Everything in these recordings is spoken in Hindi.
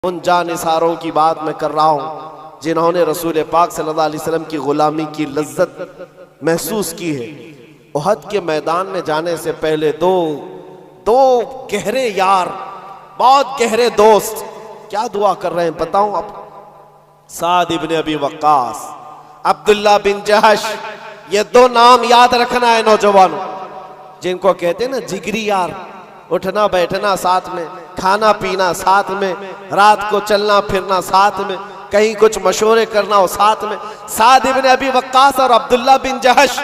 उन जानिसारों की बात मैं कर रहा हूँ जिन्होंने रसूल पाक सल्लल्लाहु अलैहि वसल्लम की गुलामी की लज्जत महसूस की है। उहद के मैदान में जाने से पहले दो गहरे यार, बहुत गहरे दोस्त क्या दुआ कर रहे हैं बताऊं आप? साद इब्न अबी वक्कास, अब्दुल्ला बिन जहश, ये दो नाम याद रखना है नौजवानों, जिनको कहते हैं ना जिगरी यार। उठना बैठना साथ में, खाना पीना साथ में, रात को चलना फिरना साथ में, कहीं कुछ मशवरे करना हो साथ में। साद इब्न अबी वक्कास और अब्दुल्ला बिन जहश,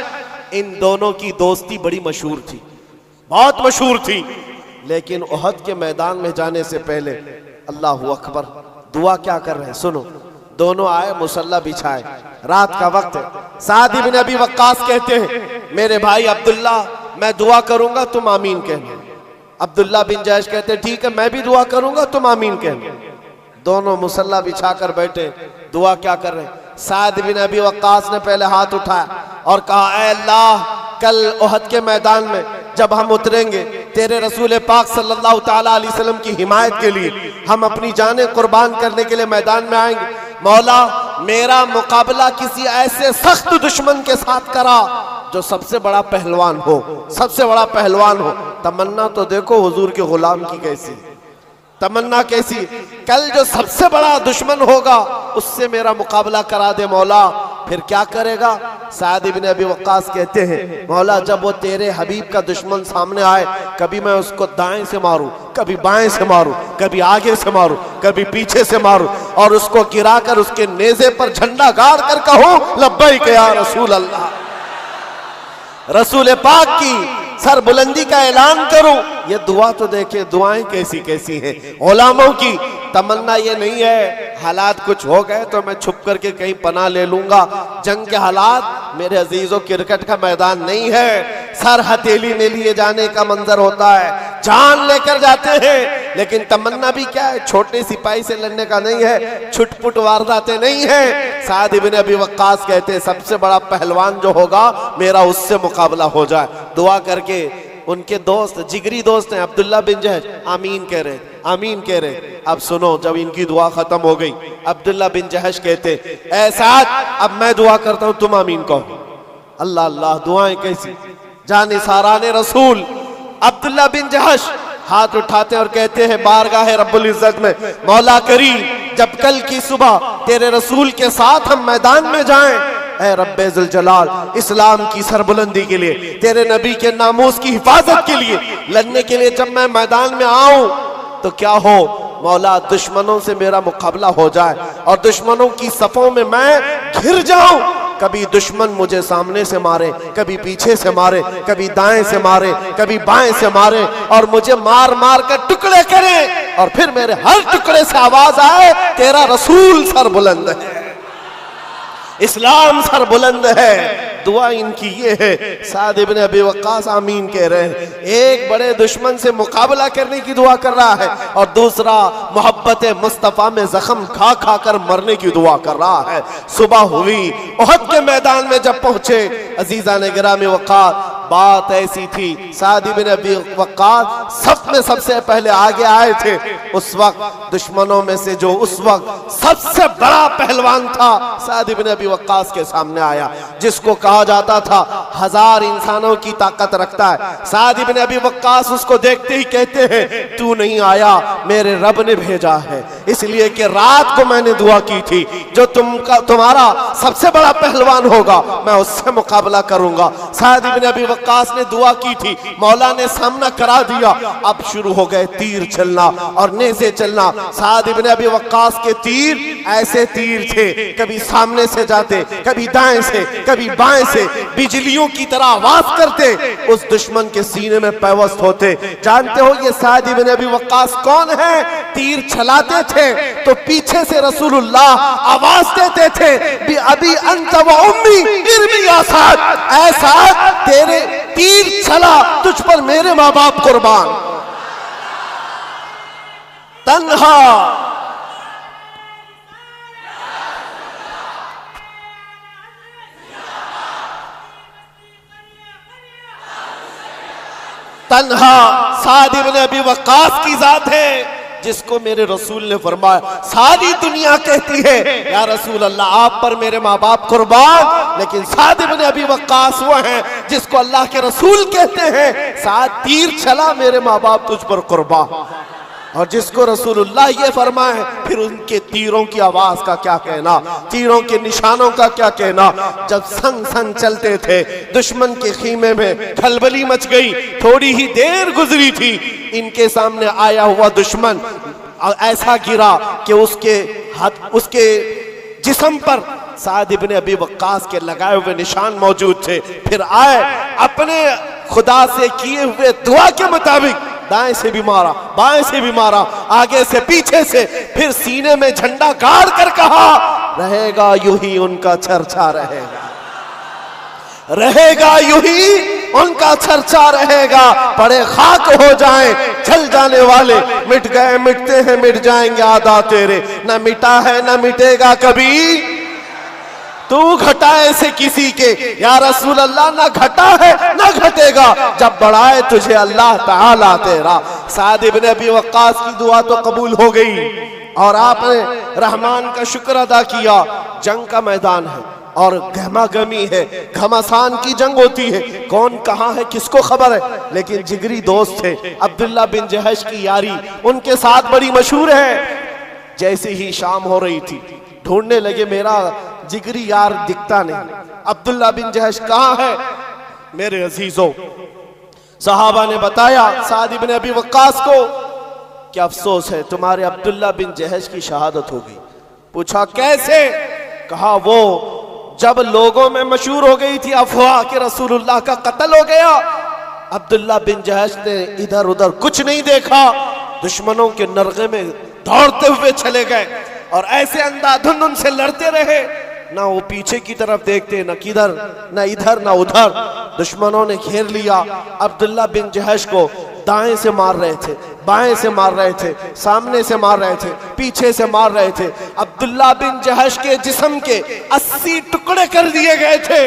इन दोनों की दोस्ती बड़ी मशहूर थी, बहुत मशहूर थी। लेकिन उहद के मैदान में जाने से पहले अल्लाहू अकबर दुआ क्या कर रहे हैं सुनो। दोनों आए, मुसल्ला बिछाए, रात का वक्त है। साद इब्न अबी वक्कास कहते हैं मेरे भाई अब्दुल्ला, मैं दुआ करूंगा तुम आमीन कहना। अब्दुल्ला बिन जहश कहते ठीक है मैं भी दुआ करूंगा तुम आमीन कहना। दोनों मुसल्ला बिछाकर बैठे, दुआ क्या कर रहे हैं? साद बिन अबी वक्कास ने पहले हाथ उठाया और कहा ऐ अल्लाह, कल उहद के मैदान में जब हम उतरेंगे तेरे रसूल पाक सल्लल्लाहु ताला अलैहि वसल्लम की हिमायत के लिए, हम अपनी जानें कुर्बान करने के लिए मैदान में आएंगे। मौला, मेरा मुकाबला किसी ऐसे सख्त दुश्मन के साथ करा जो सबसे बड़ा पहलवान हो, सबसे बड़ा पहलवान हो। तमन्ना तो देखो हुजूर के गुलाम की कैसी, तमन्ना कैसी। कल जो सबसे बड़ा दुश्मन होगा उससे मेरा मुकाबला करा दे मौला। फिर क्या करेगा? साद इब्न अबी वक्कास कहते हैं मौला, जब वो तेरे हबीब का दुश्मन सामने आए, कभी मैं उसको दाएं से मारूं, कभी बाएं से मारूं, कभी आगे से मारूं, कभी पीछे से मारूं, और उसको गिराकर उसके नेज़े पर झंडा गाड़ कर कहूं लब्बैक या रसूल अल्लाह, रसूल पाक की सर बुलंदी का ऐलान करूं। ये दुआ तो देखे, दुआएं कैसी कैसी हैं। उलमाओं की तमन्ना ये नहीं है हालात कुछ हो गए तो मैं छुप करके कहीं पनाह ले लूंगा। जंग के हालात मेरे अजीजों क्रिकेट का मैदान नहीं है, सर हथेली में लिए जाने का मंजर होता है, जान लेकर जाते हैं। लेकिन तमन्ना भी क्या है, छोटे सिपाही से लड़ने का नहीं है, छुटपुट वारदातें नहीं है। साद इब्न अबी वक्कास कहते हैं सबसे बड़ा पहलवान जो होगा मेरा उससे मुकाबला हो जाए। दुआ करके उनके दोस्त, जिगरी दोस्त हैं अब्दुल्ला बिन जहश, आमीन कह रहे, आमीन कह रहे। अब सुनो, जब इनकी दुआ खत्म हो गई, अब्दुल्ला बिन जहश कहते ऐ साद, अब मैं दुआ करता हूं तुम आमीन कहो। अल्लाह अल्लाह, दुआएं कैसी, जाने साराने रसूल। अब्दुल्ला बिन जहश हाथ उठाते और कहते हैं बारगाह रब्बुल इज्जत में, मौला करीम, जब कल की सुबह तेरे रसूल के साथ हम मैदान में जाएं, ऐ रब्बे जुल जलाल, इस्लाम की सरबुलंदी के लिए, तेरे नबी के नामूस की हिफाजत के लिए लड़ने के लिए जब मैं मैदान में आऊं तो क्या हो मौला, दुश्मनों से मेरा मुकाबला हो जाए और दुश्मनों की सफों में मैं घिर जाऊं। कभी दुश्मन मुझे सामने से मारे, कभी पीछे से मारे, कभी दाएं से मारे, कभी बाएं से मारे, और मुझे मार मार कर टुकड़े करें, और फिर मेरे हर टुकड़े से आवाज आए तेरा रसूल सर बुलंद है, इस्लाम सर बुलंद है। दुआ इनकी ये है। साद इब्न अबी वक्कास आमीन कह रहे हैं। एक बड़े दुश्मन से मुकाबला करने की दुआ कर रहा है और दूसरा मोहब्बत मुस्तफ़ा में जख्म खा खा कर मरने की दुआ कर रहा है। सुबह हुई, उहद के मैदान में जब पहुंचे, अजीजा ने गिरामी वक़ार, बात ऐसी थी, साद इब्न अबी वक्कास सब में सबसे पहले आगे आए थे। उस वक्त दुश्मनों में से जो उस वक्त सबसे बड़ा पहलवान था, साद इब्न अबी वक्कास के सामने आया, जिसको कहा जाता था 1000 इंसानों की ताकत रखता है। साद इब्न अबी वक्कास उसको देखते ही कहते हैं तू नहीं आया, मेरे रब ने भेजा है, इसलिए कि रात को मैंने दुआ की थी जो तुम्हारा सबसे बड़ा पहलवान होगा मैं उससे मुकाबला करूंगा। साद इब्न अबी वक्कास ने दुआ की थी, मौला ने सामना करा दिया। अब शुरू हो गए तीर चलना और नेज़े चलना। साद इब्न अबी वक्कास के तीर ऐसे तीर थे, कभी सामने से जाते, कभी दाएं से, कभी बाएं से, बिजलियों की तरह आवाज करते, उस दुश्मन के सीने में पैवस्त होते। जानते हो ये साद इब्न अबी वक्कास कौन है? तीर चलाते थे तो पीछे से रसूलुल्लाह आवाज देते थे भी अभी अंत व उम्मी इरमी या साद, ऐ साद तेरे तीर चला, तुझ पर मेरे माँ बाप कुर्बान। तन्हा तन्हा साद इब्न अबी वक्कास की जात है, जिसको मेरे रसूल ने फरमाया, सारी दुनिया कहती है या रसूल अल्लाह आप पर मेरे माँ बाप कुर्बान, लेकिन साद इब्न अबी वक्कास वो हैं जिसको अल्लाह के रसूल कहते हैं, साद तीर चला मेरे माँ बाप तुझ पर कुर्बान। और जिसको रसूलुल्लाह ये फरमाए, फिर उनके तीरों की आवाज का क्या कहना, तीरों के निशानों का क्या कहना। जब संग संग चलते थे, दुश्मन के खीमे में खलबली मच गई, थोड़ी ही देर गुजरी थी, इनके सामने आया हुआ दुश्मन ऐसा गिरा कि उसके जिस्म पर साद इब्न अबी वक्कास के लगाए हुए निशान मौजूद थे। फिर आए, अपने खुदा से किए हुए दुआ के मुताबिक दाएं से भी मारा, बाएं से भी मारा, आगे से पीछे से, फिर सीने में झंडा गाड़ कर कहा, रहेगा यूं ही उनका चर्चा रहेगा, रहेगा यूं ही उनका चर्चा रहेगा। पड़े खाक हो जाएं जल जाने वाले, मिट गए मिटते हैं मिट जाएंगे आदा तेरे, न मिटा है न मिटेगा कभी तू घटाए से किसी के, या रसूल अल्लाह ना घटा है ना घटेगा जब बढ़ाए तुझे अल्लाह ताला तेरा। साद इब्न अबी वक्कास की दुआ तो कबूल हो गई और आपने रहमान का शुक्र अदा किया। जंग का मैदान है और गहमागमी है, घमासान की जंग होती है, कौन कहाँ है किसको खबर है, लेकिन जिगरी दोस्त थे अब्दुल्ला बिन जहश की यारी उनके साथ बड़ी मशहूर है। जैसे ही शाम हो रही थी, ढूंढने लगे मेरा जिगरी यार दिखता नहीं, अब्दुल्ला बिन जहश कहाँ है। मेरे अजीजों, सहाबा ने बताया साद इब्न अबी वक्कास को कि अफसोस है तुम्हारे अब्दुल्ला बिन जहश की शहादत हो गई। पूछा कैसे? कहा वो जब लोगों में मशहूर हो गई थी अफवाह कि रसूलुल्लाह का कत्ल हो गया, अब्दुल्ला बिन जहश ने इधर उधर कुछ नहीं देखा, दुश्मनों के नरगे में दौड़ते हुए चले गए और ऐसे अंधाधुंध उनसे लड़ते रहे, ना वो पीछे की तरफ देखते, न किधर न इधर न उधर। दुश्मनों ने घेर लिया, अब्दुल्ला बिन जहश को दाएं से मार रहे थे, बाएं से मार रहे थे, सामने से मार रहे थे, पीछे से मार रहे थे। अब्दुल्ला बिन जहश के जिस्म के 80 टुकड़े कर दिए गए थे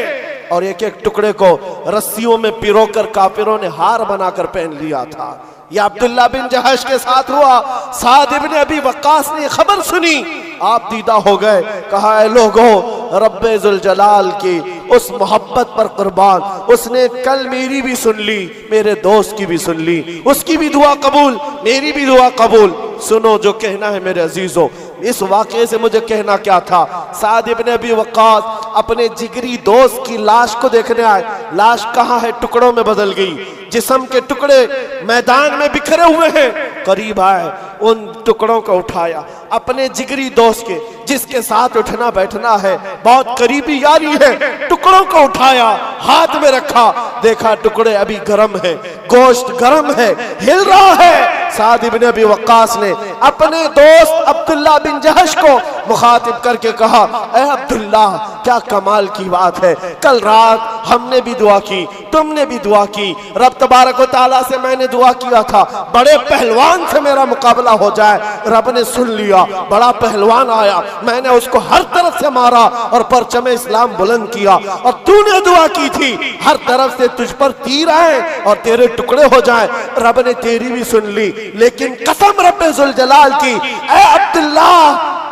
और एक एक टुकड़े को रस्सियों में पिरोकर काफिरों ने हार बनाकर पहन लिया था। यह अब्दुल्ला बिन जहश के साथ हुआ। साद इब्न अबी वक्कास ने खबर सुनी, आप दीदा हो गए, कहा ऐ लोगों, रब्बे जुल जलाल की उस मोहब्बत पर कुर्बान, उसने कल मेरी भी सुन ली, मेरे दोस्त की भी सुन ली, उसकी भी दुआ कबूल, मेरी भी दुआ कबूल। सुनो जो कहना है मेरे अजीजों, इस वाक़े से मुझे कहना क्या था। साद इब्न अबी वक्कास अपने जिगरी दोस्त की लाश को देखने आए, लाश कहाँ है, टुकड़ों में बदल गई, जिस्म के टुकड़े मैदान में बिखरे हुए हैं। करीब आए, उन टुकड़ों को उठाया, अपने जिगरी दोस्त के जिसके साथ उठना बैठना है, बहुत करीबी यारी है, टुकड़ों को उठाया, हाथ में रखा, देखा टुकड़े अभी गर्म है, गोश्त गर्म है, हिल रहा है। साद इब्न अबी वक्कास ने अपने दोस्त अब्दुल्ला बिन जहश को मुखातिब करके कहा, ऐ अब्दुल्ला, क्या कमाल की बात है, कल रात हमने भी दुआ की, तुमने भी दुआ की, रब तबारक व तआला से मैंने दुआ किया था बड़े पहलवान से मेरा मुकाबला हो जाए, रब ने सुन लिया, बड़ा पहलवान आया, मैंने उसको हर तरफ से मारा और परचम इस्लाम बुलंद किया, और तूने दुआ की थी हर तरफ से तुझ पर तीर आए और तेरे टुकड़े हो जाए, रब ने तेरी भी सुन ली, लेकिन कसम रब्बे जुल जलाल की, ऐ अब्दुल्ला,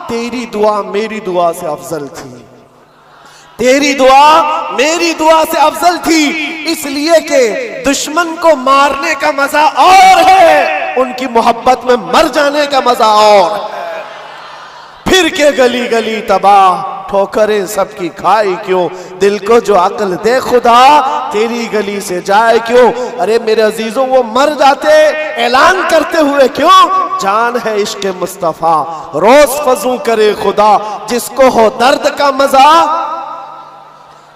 तेरी दुआ मेरी दुआ से अफजल थी, तेरी दुआ मेरी दुआ से अफजल थी, इसलिए कि दुश्मन को मारने का मजा और है, उनकी मोहब्बत में मर जाने का मजा और। फिर के गली गली तबाह, ठोकरें सबकी खाई क्यों, दिल को जो अक्ल दे खुदा, तेरी गली से जाए क्यों। अरे मेरे अजीजों, वो मर जाते ऐलान करते हुए क्यों, जान है इश्क मुस्तफा, रोज फजू करे खुदा, जिसको हो दर्द का मजा,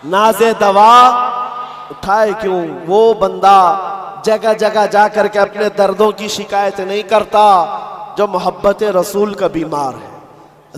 नाज़े दवा उठाए क्यों। वो बंदा जगह जगह जा करके अपने दर्दों की शिकायत नहीं करता जो मोहब्बत रसूल का बीमार है।